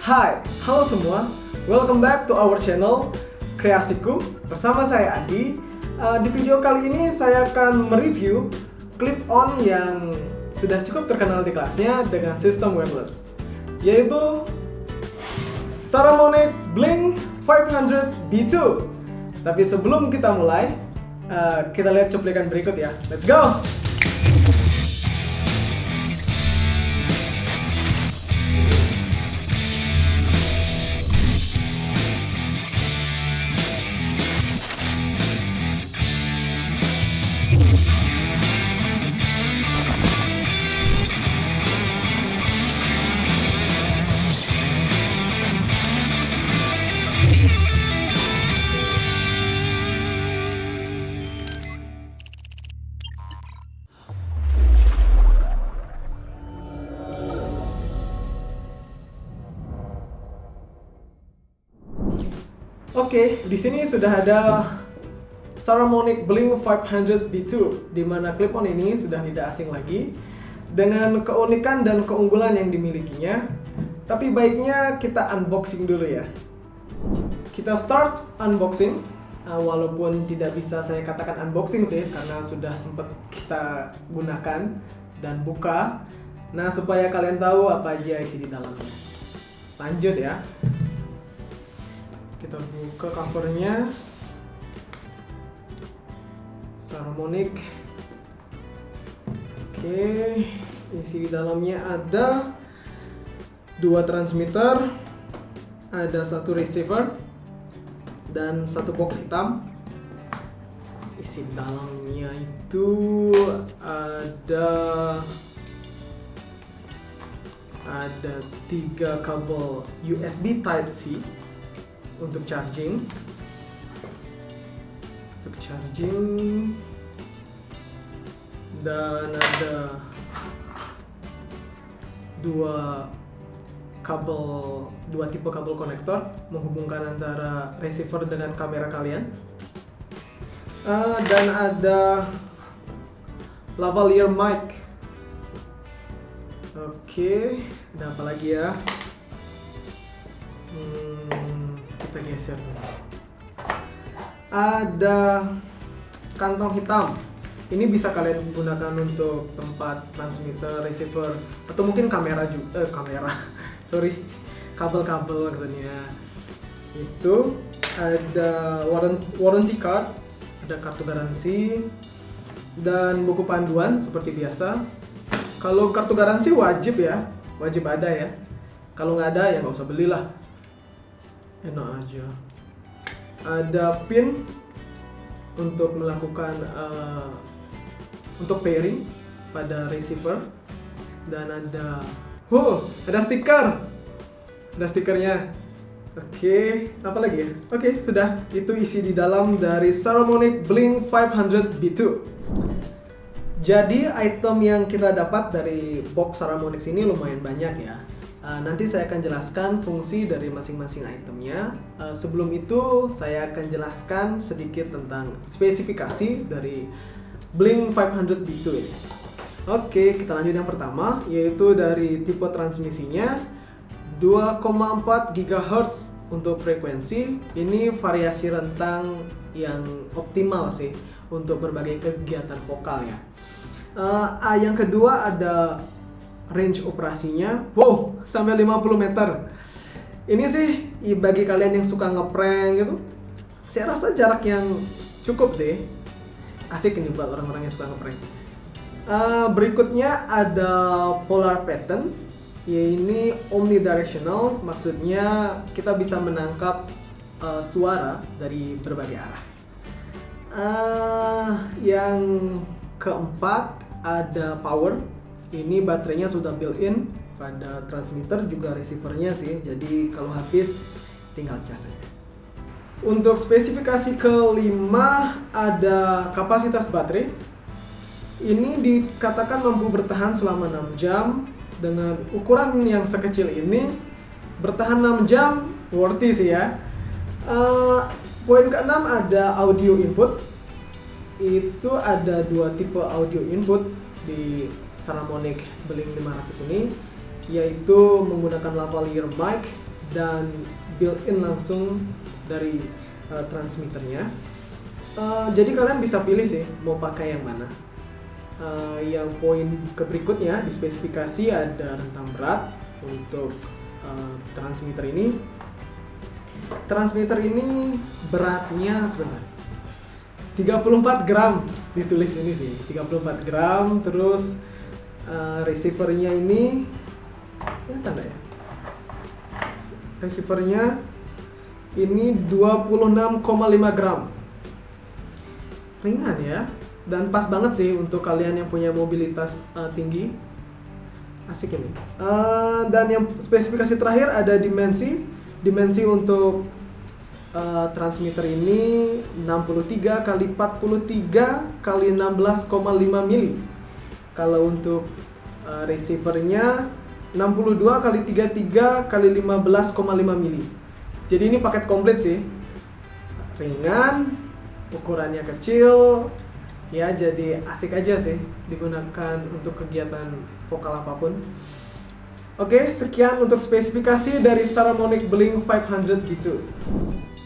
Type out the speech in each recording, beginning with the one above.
Hai, halo semua. Welcome back to our channel Kreasiku. Bersama saya Adi. Di video kali ini saya akan mereview clip-on yang sudah cukup terkenal di kelasnya dengan sistem wireless, yaitu Saramonic Blink 500 B2. Tapi sebelum kita mulai, kita lihat cuplikan berikut ya. Let's go! Oke, di sini sudah ada Saramonic Blink 500 B2, di mana clip-on ini sudah tidak asing lagi dengan keunikan dan keunggulan yang dimilikinya. Tapi baiknya kita unboxing dulu ya. Kita start unboxing, walaupun tidak bisa saya katakan unboxing sih, karena sudah sempat kita gunakan dan buka. Nah, supaya kalian tahu apa aja isi di dalamnya. Lanjut ya. Kita buka covernya. Saramonic. Oke, isi di dalamnya ada 2 transmitter, ada 1 receiver, dan 1 box hitam. Isi dalamnya itu ada 3 kabel USB Type-C untuk charging, dan ada 2 tipe kabel konektor menghubungkan antara receiver dengan kamera kalian, dan ada lavalier mic. Oke, ada apa lagi ya? Kita geser. Ada kantong hitam. Ini bisa kalian gunakan untuk tempat transmitter, receiver, atau mungkin kamera juga. Kabel-kabel maksudnya. Itu ada warranty card, ada kartu garansi, dan buku panduan seperti biasa. Kalau kartu garansi wajib ada ya. Kalau nggak ada ya nggak usah belilah. Enak aja. Ada pin untuk melakukan untuk pairing pada receiver, dan ada stiker. Ada stikernya. Oke, apa lagi ya? Oke, sudah. Itu isi di dalam dari Saramonic Blink 500 B2. Jadi item yang kita dapat dari box Saramonic ini lumayan banyak ya. Nanti saya akan jelaskan fungsi dari masing-masing itemnya. Sebelum itu saya akan jelaskan sedikit tentang spesifikasi dari Blink 500 B2 ini. Oke, kita lanjut yang pertama, yaitu dari tipe transmisinya 2,4 GHz untuk frekuensi. Ini variasi rentang yang optimal sih untuk berbagai kegiatan vokal ya. Yang kedua ada range operasinya, sampai 50 meter. Ini sih bagi kalian yang suka ngeprank gitu, saya rasa jarak yang cukup sih. Asik ini buat orang-orang yang suka ngeprank. Berikutnya ada polar pattern. Ini omnidirectional, maksudnya kita bisa menangkap suara dari berbagai arah. Yang keempat ada power. Ini baterainya sudah built-in pada transmitter juga receivernya sih, jadi kalau habis tinggal cas aja. Untuk spesifikasi kelima ada kapasitas baterai. Ini dikatakan mampu bertahan selama 6 jam. Dengan ukuran yang sekecil ini, bertahan 6 jam worthy sih ya. Poin keenam ada audio input. Itu ada 2 tipe audio input di Saramonic Blink 500 ini, yaitu menggunakan lavalier mic dan built-in langsung dari transmitternya. Jadi kalian bisa pilih sih mau pakai yang mana. Yang poin berikutnya di spesifikasi ada rentang berat untuk transmitter ini. Transmitter ini beratnya sebentar 34 gram ditulis ini sih, 34 gram. Terus receivernya ini tanda ya. Receivernya ini 26,5 gram. Ringan ya, dan pas banget sih untuk kalian yang punya mobilitas tinggi. Asik ini. Dan yang spesifikasi terakhir ada dimensi untuk transmitter ini 63 kali 43 kali 16,5 mili. Kalau untuk receivernya 62 kali 33 kali 15,5 mili. Jadi ini paket komplit sih. Ringan, ukurannya kecil, ya jadi asik aja sih digunakan untuk kegiatan vokal apapun. Oke, sekian untuk spesifikasi dari Saramonic Blink 500 gitu.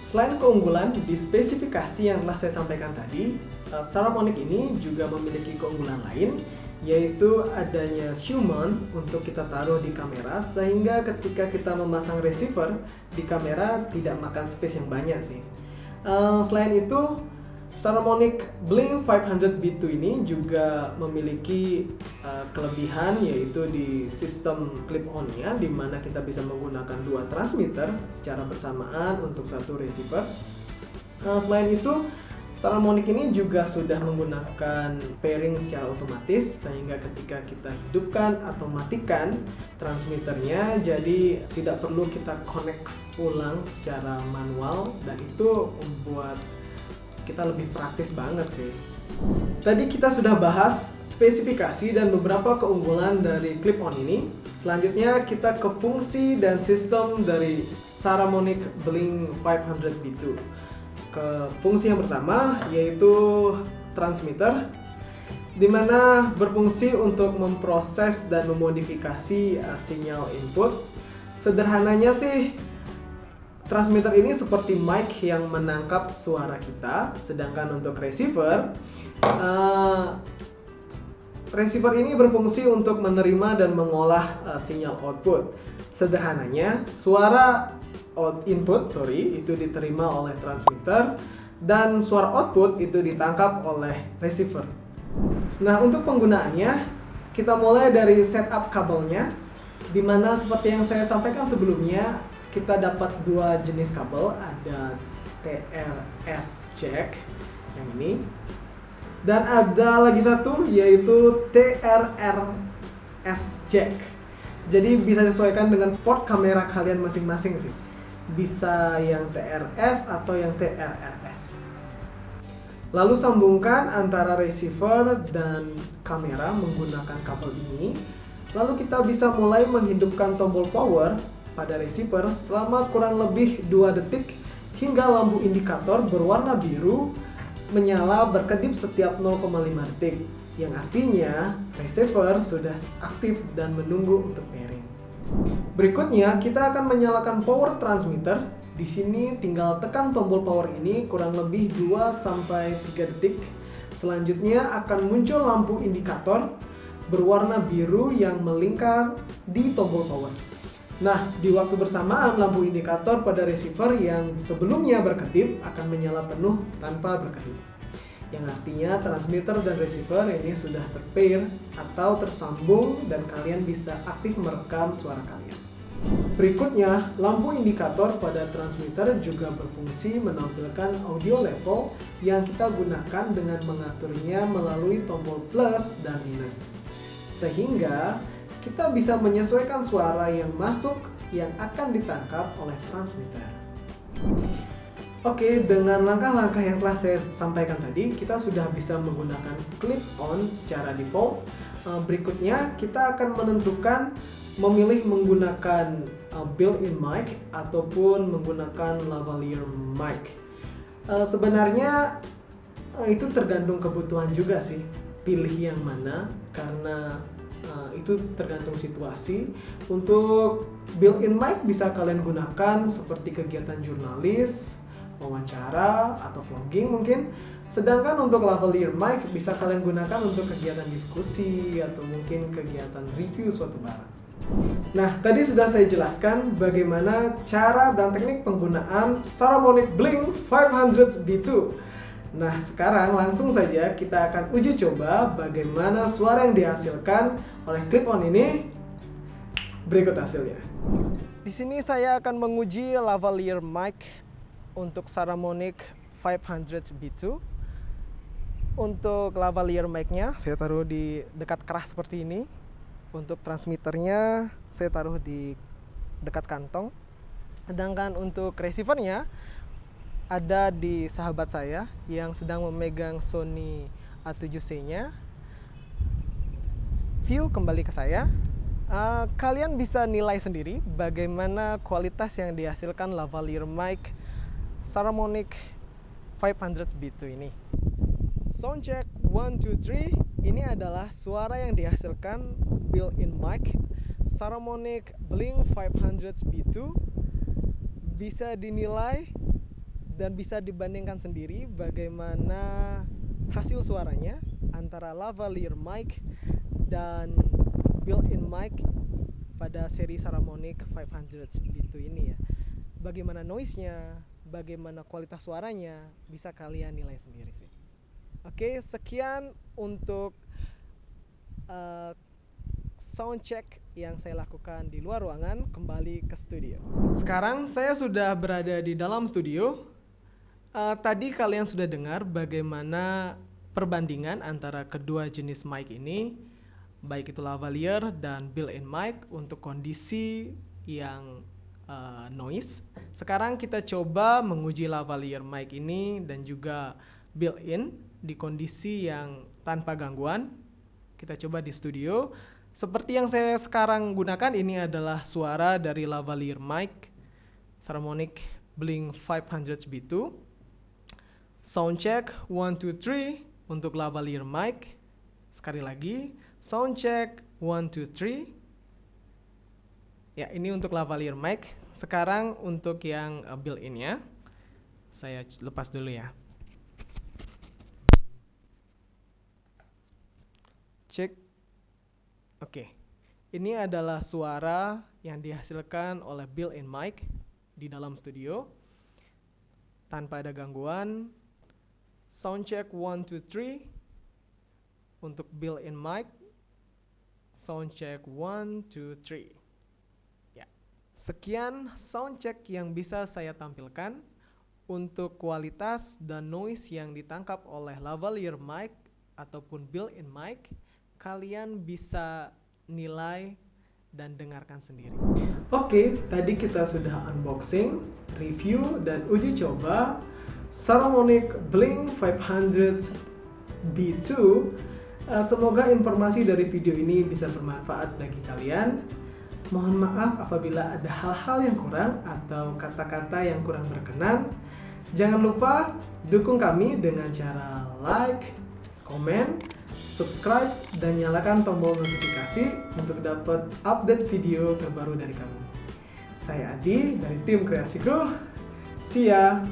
Selain keunggulan di spesifikasi yang telah saya sampaikan tadi, Saramonic ini juga memiliki keunggulan lain, yaitu adanya shoe mount untuk kita taruh di kamera, sehingga ketika kita memasang receiver di kamera tidak makan space yang banyak sih. Selain itu, Saramonic Blink 500 B2 ini juga memiliki kelebihan, yaitu di sistem clip-on-nya, di mana kita bisa menggunakan dua transmitter secara bersamaan untuk satu receiver. Selain itu, Saramonic ini juga sudah menggunakan pairing secara otomatis, sehingga ketika kita hidupkan atau matikan transmitternya, jadi tidak perlu kita connect ulang secara manual, dan itu membuat kita lebih praktis banget sih. Tadi kita sudah bahas spesifikasi dan beberapa keunggulan dari clip-on ini. Selanjutnya kita ke fungsi dan sistem dari Saramonic Blink 500 B2. Ke fungsi yang pertama, yaitu transmitter, di mana berfungsi untuk memproses dan memodifikasi sinyal input. Sederhananya sih, transmitter ini seperti mic yang menangkap suara kita, sedangkan untuk receiver ini berfungsi untuk menerima dan mengolah sinyal output. Sederhananya, suara input itu diterima oleh transmitter, dan suara output itu ditangkap oleh receiver. Nah, untuk penggunaannya kita mulai dari setup kabelnya, dimana seperti yang saya sampaikan sebelumnya, kita dapat dua jenis kabel, ada TRS jack yang ini, dan ada lagi satu yaitu TRRS jack. Jadi bisa disesuaikan dengan port kamera kalian masing-masing sih. Bisa yang TRS atau yang TRRS. Lalu sambungkan antara receiver dan kamera menggunakan kabel ini. Lalu kita bisa mulai menghidupkan tombol power pada receiver selama kurang lebih 2 detik hingga lampu indikator berwarna biru menyala berkedip setiap 0,5 detik. Yang artinya receiver sudah aktif dan menunggu untuk pairing. Berikutnya kita akan menyalakan power transmitter. Di sini tinggal tekan tombol power ini kurang lebih 2-3 detik. Selanjutnya akan muncul lampu indikator berwarna biru yang melingkar di tombol power. Nah, di waktu bersamaan lampu indikator pada receiver yang sebelumnya berkedip akan menyala penuh tanpa berkedip. Yang artinya transmitter dan receiver ini sudah terpair atau tersambung dan kalian bisa aktif merekam suara kalian. Berikutnya, lampu indikator pada transmitter juga berfungsi menampilkan audio level yang kita gunakan dengan mengaturnya melalui tombol plus dan minus. Sehingga kita bisa menyesuaikan suara yang masuk yang akan ditangkap oleh transmitter. Oke, dengan langkah-langkah yang telah saya sampaikan tadi, kita sudah bisa menggunakan clip-on secara default. Berikutnya, kita akan menentukan memilih menggunakan built-in mic ataupun menggunakan lavalier mic. Sebenarnya itu tergantung kebutuhan juga sih, pilih yang mana, karena itu tergantung situasi. Untuk built-in mic bisa kalian gunakan seperti kegiatan jurnalis, wawancara, atau vlogging mungkin. Sedangkan untuk lavalier mic bisa kalian gunakan untuk kegiatan diskusi atau mungkin kegiatan review suatu barang. Nah, tadi sudah saya jelaskan bagaimana cara dan teknik penggunaan Saramonic Blink 500 B2. Nah, sekarang langsung saja kita akan uji coba bagaimana suara yang dihasilkan oleh clip-on ini. Berikut hasilnya. Di sini saya akan menguji lavalier mic untuk Saramonic 500 B2. Untuk lavalier mic-nya saya taruh di dekat keras seperti ini. Untuk transmitternya saya taruh di dekat kantong. Sedangkan untuk receivernya ada di sahabat saya yang sedang memegang Sony A7C-nya. View kembali ke saya. Kalian bisa nilai sendiri bagaimana kualitas yang dihasilkan lavalier mic Saramonic 500 B2 ini. Soundcheck 1, 2, 3. Ini adalah suara yang dihasilkan built-in mic Saramonic Blink 500 B2. Bisa dinilai dan bisa dibandingkan sendiri bagaimana hasil suaranya antara lavalier mic dan built-in mic pada seri Saramonic 500 B2 ini ya. Bagaimana noise-nya, bagaimana kualitas suaranya, bisa kalian nilai sendiri sih. Oke, sekian untuk soundcheck yang saya lakukan di luar ruangan. Kembali ke studio. Sekarang saya sudah berada di dalam studio. Tadi kalian sudah dengar bagaimana perbandingan antara kedua jenis mic ini, baik itu lavalier dan built-in mic untuk kondisi yang noise. Sekarang kita coba menguji lavalier mic ini dan juga built-in di kondisi yang tanpa gangguan. Kita coba di studio. Seperti yang saya sekarang gunakan, ini adalah suara dari lavalier mic Saramonic Blink 500 B2. Soundcheck 1, 2, 3 untuk lavalier mic. Sekali lagi, soundcheck 1, 2, 3. Ya, ini untuk lavalier mic. Sekarang untuk yang built-in-nya, saya lepas dulu ya. Cek. Oke. Ini adalah suara yang dihasilkan oleh built-in mic di dalam studio tanpa ada gangguan. Soundcheck 1, 2, 3 untuk built-in mic. Soundcheck 1, 2, 3. Ya. Sekian soundcheck yang bisa saya tampilkan. Untuk kualitas dan noise yang ditangkap oleh lavalier mic ataupun built-in mic, kalian bisa nilai dan dengarkan sendiri. Oke, tadi kita sudah unboxing, review, dan uji coba Saramonic Blink 500 B2. Semoga informasi dari video ini bisa bermanfaat bagi kalian. Mohon maaf apabila ada hal-hal yang kurang atau kata-kata yang kurang berkenan. Jangan lupa dukung kami dengan cara like, komen, subscribe, dan nyalakan tombol notifikasi untuk dapat update video terbaru dari kami. Saya Adi dari tim Kreasiku. See ya!